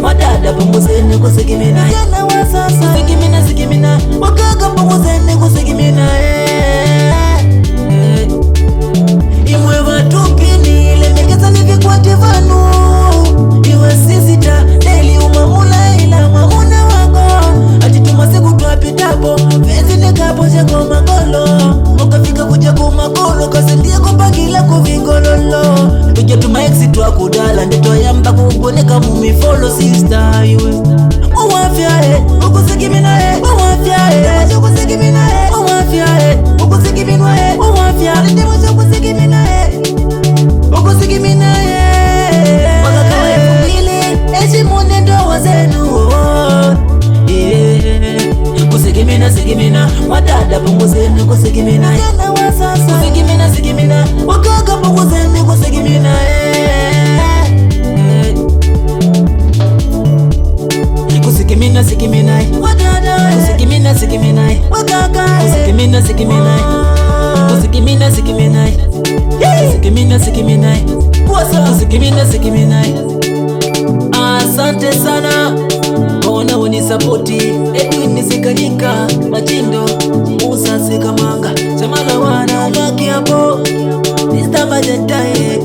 Wadada punguzeni kusigimina yana wasasa sigimina wakaga punguzeni kusigimina imwe vatupini lemekeza nivikwati vanu iwe sisita deli umamula ila mamuna wako atituma siku tuapitapo vezi nikapo chako magolo ukafika kuchako magolo kasendia kupangila kuvingololo tujatuma exit wakudala ndito yamba kuboneka mumifolo sister iwe uwafya ukusigimina uwafya ukusigimina uwafya ukusigimina uwafya ndimo ukusigimina ukusigimina wakakawa ifumile eshimune ndoa zenu kusigimina wadada punguzeni kusigimina yana wasasa sigimina wakaga punguzeni kusigimina Sigimina wadada sigimina wakaga sigimina wasa sigimina. Asante sana kona unisapoti Edwin Nisikanyika Machindo Musa Sikamanga Chamala wana baki hapo Mr. Majendae